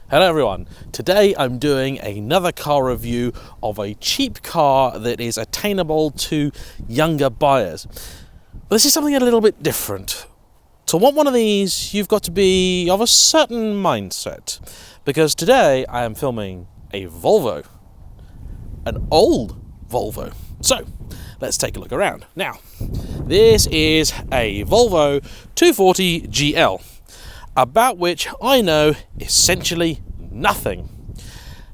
Hello everyone, today I'm doing another car review of a cheap car that is attainable to younger buyers. But this is something a little bit different. To want one of these, you've got to be of a certain mindset, because today I am filming a Volvo, an old Volvo. So, let's take a look around. Now, this is a Volvo 240 GL. About which I know essentially nothing.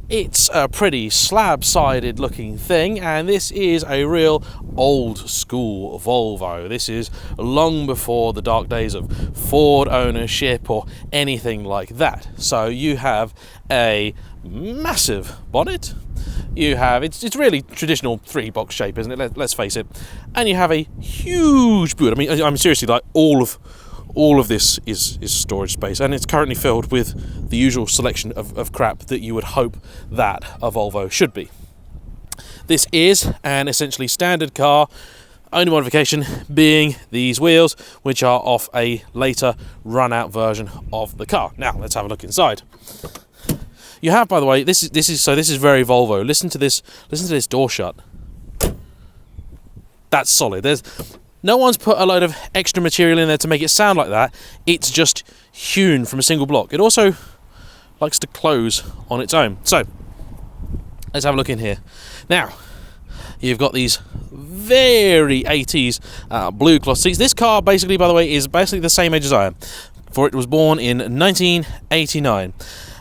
It's a pretty slab-sided looking thing, and this is a real old school Volvo. This is long before the dark days of Ford ownership or anything like that. So you have a massive bonnet. You have, it's really traditional 3-box shape, isn't it? Let's face it. And you have a huge boot. I mean, I'm seriously, like, all of this is storage space, and it's currently filled with the usual selection of crap that you would hope that a Volvo should be. This is an essentially standard car, only modification being these wheels, which are off a later run-out version of the car. Now, let's have a look inside. You have, by the way, this is very Volvo. Listen to this door shut. That's solid. No one's put a load of extra material in there to make it sound like that. It's just hewn from a single block. It also likes to close on its own. So, let's have a look in here. Now, you've got these very 80s blue cloth seats. This car, basically, by the way, is basically the same age as I am, for it was born in 1989.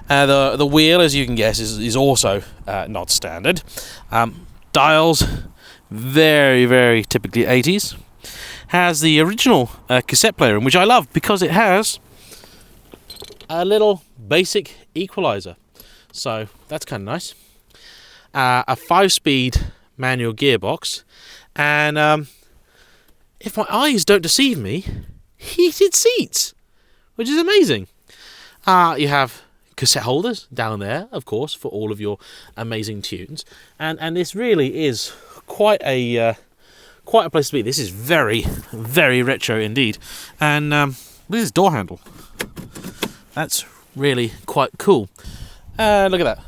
The wheel, as you can guess, is also not standard. Dials, very, very typically 80s. Has the original cassette player in, which I love because it has a little basic equalizer, so that's kind of nice. A 5-speed manual gearbox, and if my eyes don't deceive me, heated seats, which is amazing. You have cassette holders down there, of course, for all of your amazing tunes, and this really is quite a place to be. This is very, very retro indeed. And look at this door handle. That's really quite cool. Look at that.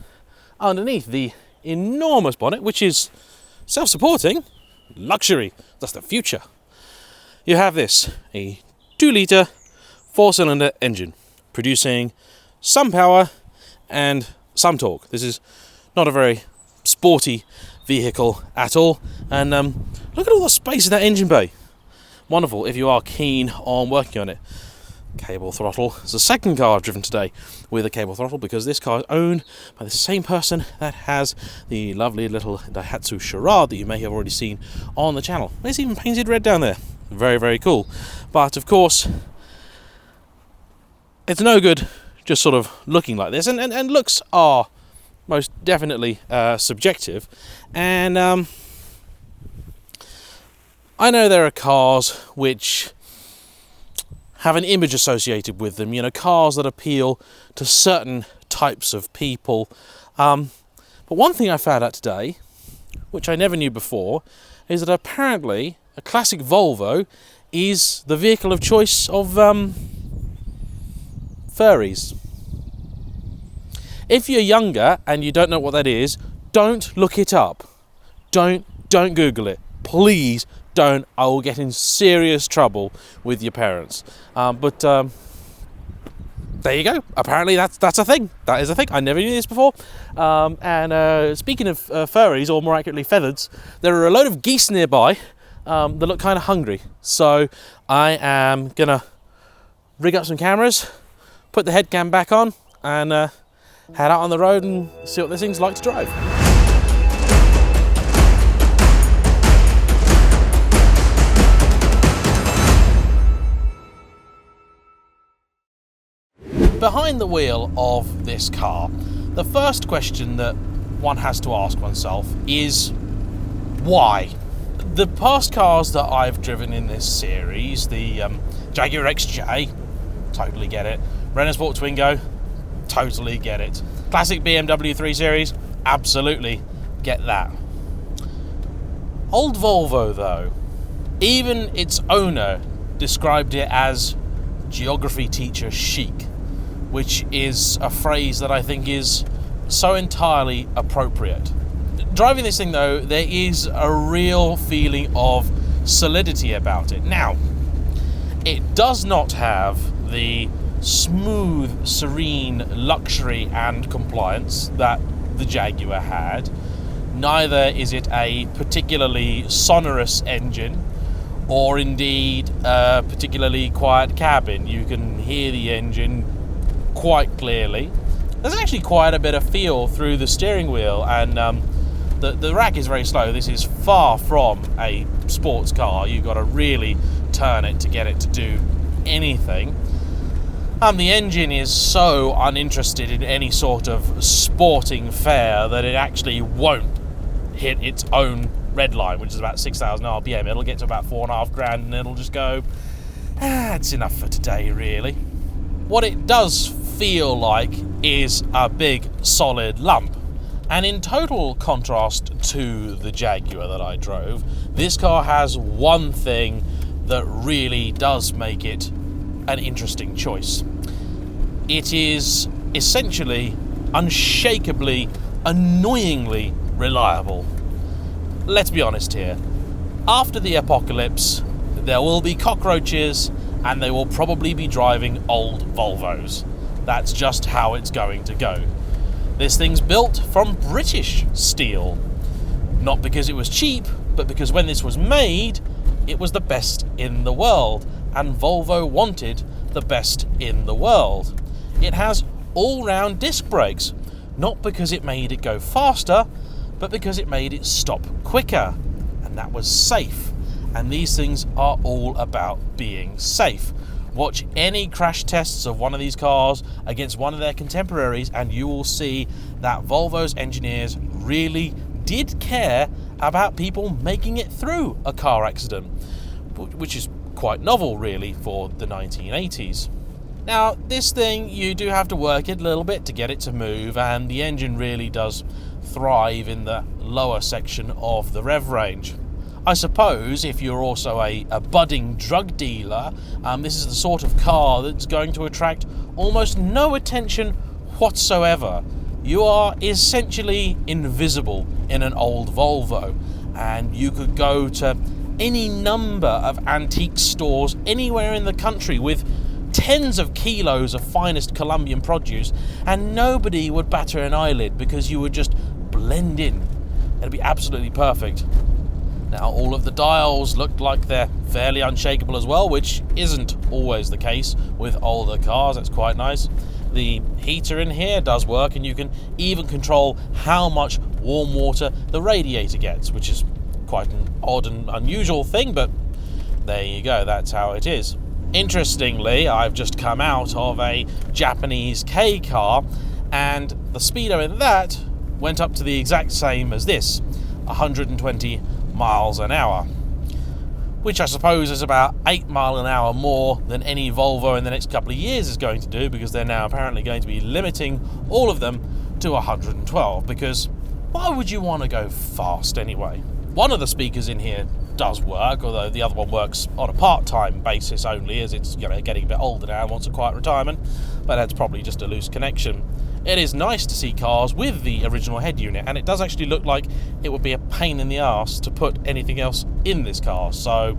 Underneath the enormous bonnet, which is self-supporting, luxury. That's the future. You have this, a 2-litre 4-cylinder engine, producing some power and some torque. This is not a very sporty vehicle at all, and look at all the space in that engine bay. Wonderful if you are keen on working on it. Cable throttle. It's the second car I've driven today with a cable throttle, because this car is owned by the same person that has the lovely little Daihatsu Charade that you may have already seen on the channel. It's even painted red down there. Very, very cool. But of course, it's no good just sort of looking like this, and looks are most definitely subjective, and I know there are cars which have an image associated with them, cars that appeal to certain types of people, but one thing I found out today, which I never knew before, is that apparently a classic Volvo is the vehicle of choice of furries. If you're younger and you don't know what that is, don't look it up. Don't Google it. Please don't. I will get in serious trouble with your parents. But there you go. Apparently that's a thing. That is a thing. I never knew this before. And speaking of furries, or more accurately feathers, there are a load of geese nearby that look kind of hungry. So I am going to rig up some cameras, put the head cam back on, and head out on the road and see what this thing's like to drive. Behind the wheel of this car, the first question that one has to ask oneself is why? The past cars that I've driven in this series, the Jaguar XJ, totally get it. Renault Sport Twingo, totally get it. Classic BMW 3 Series, absolutely get that. Old Volvo though, even its owner described it as geography teacher chic, which is a phrase that I think is so entirely appropriate. Driving this thing, though, there is a real feeling of solidity about it. Now, it does not have the smooth, serene luxury and compliance that the Jaguar had. Neither is it a particularly sonorous engine, or indeed a particularly quiet cabin. You can hear the engine quite clearly. There's actually quite a bit of feel through the steering wheel, and the rack is very slow. This is far from a sports car. You've got to really turn it to get it to do anything. The engine is so uninterested in any sort of sporting fare that it actually won't hit its own red line, which is about 6,000 RPM. It'll get to about $4,500 and it'll just go, it's enough for today, really. What it does feel like is a big, solid lump. And in total contrast to the Jaguar that I drove, this car has one thing that really does make it an interesting choice. It is essentially, unshakably, annoyingly reliable. Let's be honest here. After the apocalypse, there will be cockroaches and they will probably be driving old Volvos. That's just how it's going to go. This thing's built from British steel. Not because it was cheap, but because when this was made, it was the best in the world, and Volvo wanted the best in the world. It has all-round disc brakes, not because it made it go faster, but because it made it stop quicker, and that was safe. And these things are all about being safe. Watch any crash tests of one of these cars against one of their contemporaries, and you will see that Volvo's engineers really did care about people making it through a car accident, which is quite novel, really, for the 1980s. Now, this thing, you do have to work it a little bit to get it to move, and the engine really does thrive in the lower section of the rev range. I suppose if you're also a budding drug dealer, this is the sort of car that's going to attract almost no attention whatsoever. You are essentially invisible in an old Volvo, and you could go to any number of antique stores anywhere in the country with tens of kilos of finest Colombian produce, and nobody would batter an eyelid because you would just blend in. It'd be absolutely perfect. Now, all of the dials look like they're fairly unshakable as well, which isn't always the case with older cars. That's quite nice. The heater in here does work, and you can even control how much warm water the radiator gets, which is quite an odd and unusual thing, but there you go, that's how it is. Interestingly, I've just come out of a Japanese K car, and the speedo in that went up to the exact same as this, 120 miles an hour, which I suppose is about 8 miles an hour more than any Volvo in the next couple of years is going to do, because they're now apparently going to be limiting all of them to 112, because why would you want to go fast anyway? One of the speakers in here does work, although the other one works on a part-time basis only, as it's getting a bit older now and wants a quiet retirement, but that's probably just a loose connection. It is nice to see cars with the original head unit, and it does actually look like it would be a pain in the arse to put anything else in this car, so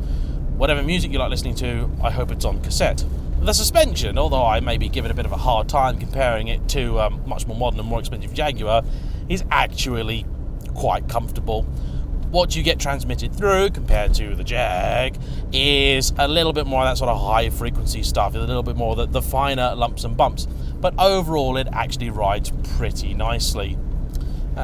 whatever music you like listening to, I hope it's on cassette. The suspension, although I may be given a bit of a hard time comparing it to a much more modern and more expensive Jaguar, is actually quite comfortable. What you get transmitted through compared to the Jag is a little bit more of that sort of high frequency stuff, a little bit more the finer lumps and bumps, but overall it actually rides pretty nicely.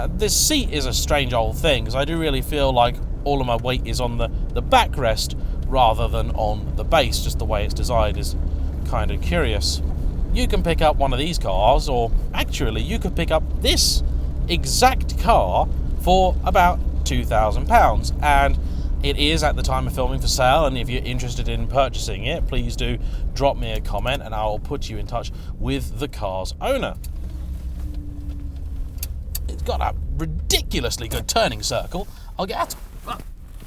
This seat is a strange old thing, because I do really feel like all of my weight is on the backrest rather than on the base. Just the way it's designed is kind of curious. You can pick up one of these cars, or actually you could pick up this exact car for about £2,000, and it is at the time of filming for sale, and if you're interested in purchasing it, please do drop me a comment and I will put you in touch with the car's owner. It's got a ridiculously good turning circle. That's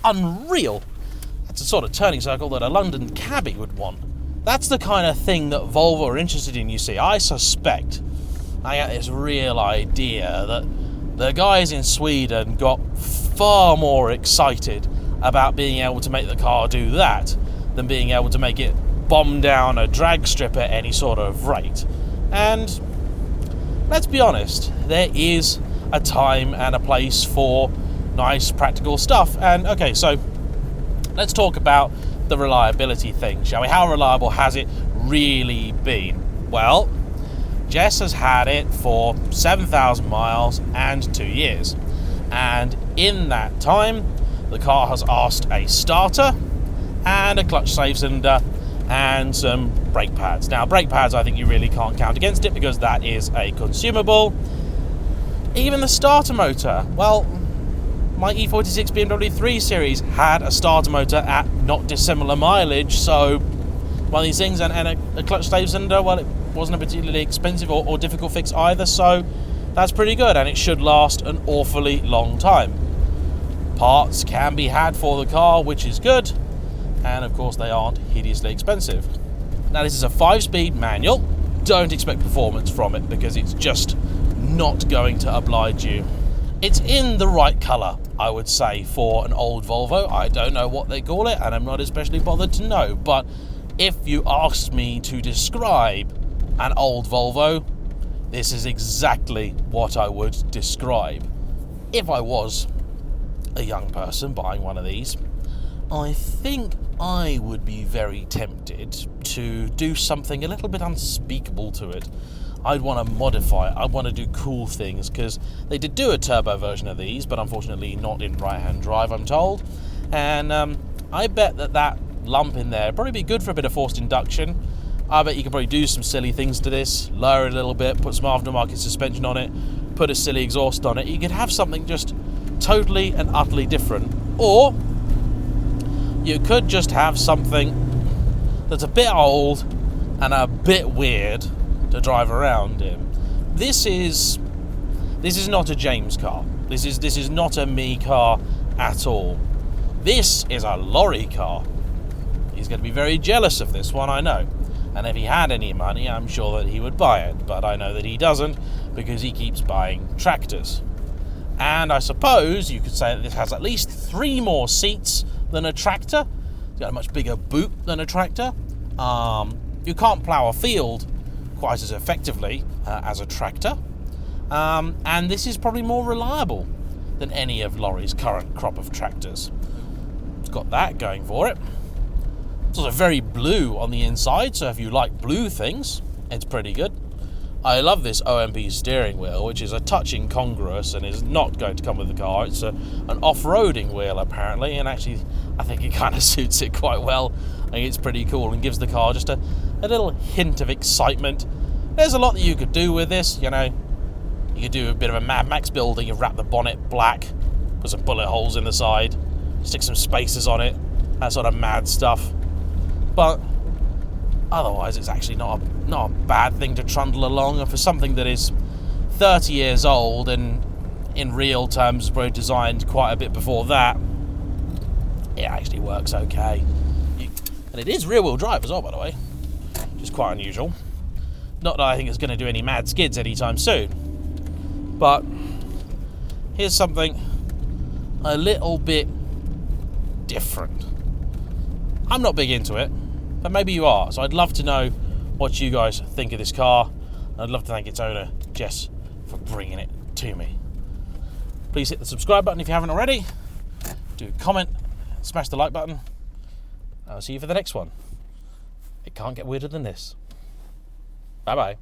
unreal. That's the sort of turning circle that a London cabbie would want. That's the kind of thing that Volvo are interested in, you see. I suspect, I got this real idea that the guys in Sweden got far more excited about being able to make the car do that than being able to make it bomb down a drag strip at any sort of rate. And let's be honest, there is a time and a place for nice practical stuff. And okay, so let's talk about the reliability thing, shall we? How reliable has it really been? Well, Jess has had it for 7,000 miles and 2 years. And in that time, the car has asked a starter and a clutch save cylinder and some brake pads. Now, brake pads, I think you really can't count against it because that is a consumable. Even the starter motor, well, my E46 BMW 3 Series had a starter motor at not dissimilar mileage, so one of these things, and a clutch save cylinder, well, it wasn't a particularly expensive or difficult fix either, so that's pretty good, and it should last an awfully long time. Parts can be had for the car, which is good, and of course they aren't hideously expensive. Now, this is a 5-speed manual. Don't expect performance from it because it's just not going to oblige you. It's in the right colour, I would say, for an old Volvo. I don't know what they call it, and I'm not especially bothered to know, but if you asked me to describe an old Volvo, this is exactly what I would describe. If I was a young person buying one of these, I think I would be very tempted to do something a little bit unspeakable to it. I'd want to modify it. I'd want to do cool things, because they did do a turbo version of these, but unfortunately not in right-hand drive, I'm told. And I bet that lump in there would probably be good for a bit of forced induction. I bet you could probably do some silly things to this, lower it a little bit, put some aftermarket suspension on it, put a silly exhaust on it. You could have something just totally and utterly different. Or you could just have something that's a bit old and a bit weird to drive around in. This is not a James car. This is not a me car at all. This is a lorry car. He's going to be very jealous of this one, I know. And if he had any money, I'm sure that he would buy it. But I know that he doesn't, because he keeps buying tractors. And I suppose you could say that this has at least 3 more seats than a tractor. It's got a much bigger boot than a tractor. You can't plough a field quite as effectively as a tractor. And this is probably more reliable than any of lorry's current crop of tractors. It's got that going for it. It's also very blue on the inside, so if you like blue things, it's pretty good. I love this OMP steering wheel, which is a touch incongruous and is not going to come with the car. It's an off-roading wheel, apparently, and actually I think it kind of suits it quite well. I think it's pretty cool and gives the car just a little hint of excitement. There's a lot that you could do with this, you know. You could do a bit of a Mad Max building. You wrap the bonnet black, put some bullet holes in the side, stick some spacers on it, that sort of mad stuff. But otherwise, it's actually not a bad thing to trundle along. And for something that is 30 years old and in real terms were designed quite a bit before that, it actually works okay. And it is rear-wheel drive as well, by the way, which is quite unusual. Not that I think it's going to do any mad skids anytime soon, but here's something a little bit different. I'm not big into it, but maybe you are, so I'd love to know what you guys think of this car. I'd love to thank its owner, Jess, for bringing it to me. Please hit the subscribe button if you haven't already. Do comment, smash the like button. I'll see you for the next one. It can't get weirder than this. Bye-bye.